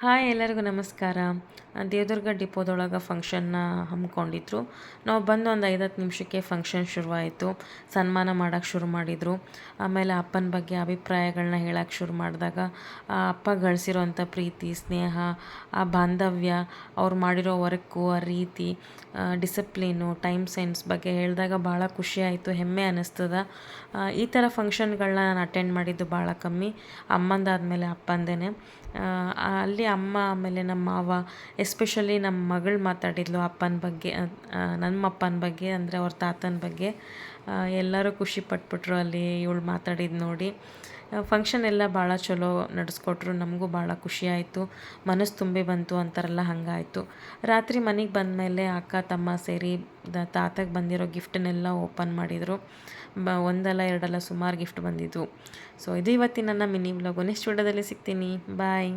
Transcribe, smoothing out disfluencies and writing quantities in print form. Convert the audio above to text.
Hi ಎಲ್ಲರಿಗೂ ನಮಸ್ಕಾರ. ದೇವದುರ್ಗ ಡಿಪೋದೊಳಗೆ ಫಂಕ್ಷನ್ನ ಹಮ್ಮಿಕೊಂಡಿದ್ರು. ನಾವು ಬಂದು ಒಂದು 5-10 ನಿಮಿಷಕ್ಕೆ ಫಂಕ್ಷನ್ ಶುರುವಾಯಿತು. ಸನ್ಮಾನ ಮಾಡೋಕ್ಕೆ ಶುರು ಮಾಡಿದರು. ಆಮೇಲೆ ಅಪ್ಪನ ಬಗ್ಗೆ ಅಭಿಪ್ರಾಯಗಳನ್ನ ಹೇಳೋಕ್ಕೆ ಶುರು ಮಾಡಿದಾಗ ಅಪ್ಪ ಗಳಿಸಿರೋಂಥ ಪ್ರೀತಿ, ಸ್ನೇಹ, ಆ ಬಾಂಧವ್ಯ, ಅವ್ರು ಮಾಡಿರೋ ವರ್ಕು, ಆ ರೀತಿ, ಡಿಸಿಪ್ಲೀನು, ಟೈಮ್ ಸೆನ್ಸ್ ಬಗ್ಗೆ ಹೇಳಿದಾಗ ಭಾಳ ಖುಷಿಯಾಯಿತು, ಹೆಮ್ಮೆ ಅನ್ನಿಸ್ತದ. ಈ ಥರ ಫಂಕ್ಷನ್ಗಳನ್ನ ನಾನು ಅಟೆಂಡ್ ಮಾಡಿದ್ದು ಭಾಳ ಕಮ್ಮಿ. ಅಮ್ಮಂದಾದಮೇಲೆ ಅಪ್ಪಂದೇ. ಅಲ್ಲಿ ಅಮ್ಮ ಆಮೇಲೆ ನಮ್ಮ ಮಾವ, ಎಸ್ಪೆಷಲಿ ನಮ್ಮ ಮಗಳು ಮಾತಾಡಿದ್ಲು ಅಪ್ಪನ ಬಗ್ಗೆ, ನಮ್ಮ ಅಪ್ಪನ ಬಗ್ಗೆ ಅಂದರೆ ಅವ್ರ ತಾತನ ಬಗ್ಗೆ. ಎಲ್ಲರೂ ಖುಷಿ ಪಟ್ಬಿಟ್ರು ಅಲ್ಲಿ ಇವಳು ಮಾತಾಡಿದ್ದು ನೋಡಿ. ಫಂಕ್ಷನ್ ಎಲ್ಲ ಭಾಳ ಚಲೋ ನಡೆಸ್ಕೊಟ್ರು. ನಮಗೂ ಭಾಳ ಖುಷಿ ಆಯಿತು, ಮನಸ್ಸು ತುಂಬಿ ಬಂತು ಅಂತಾರಲ್ಲ ಹಂಗಾಯಿತು. ರಾತ್ರಿ ಮನೆಗೆ ಬಂದಮೇಲೆ ಅಕ್ಕ ತಮ್ಮ ಸೇರಿ ತಾತಗೆ ಬಂದಿರೋ ಗಿಫ್ಟನ್ನೆಲ್ಲ ಓಪನ್ ಮಾಡಿದರು. ಒಂದಲ್ಲ ಎರಡಲ್ಲ ಸುಮಾರು ಗಿಫ್ಟ್ ಬಂದಿದ್ವು. ಸೊ ಇದು ಇವತ್ತಿನ ನನ್ನ ಮಿನಿ ವ್ಲಾಗು. ನೆಕ್ಸ್ಟ್ ವಿಡಿಯೋದಲ್ಲಿ ಸಿಗ್ತೀನಿ. ಬಾಯ್.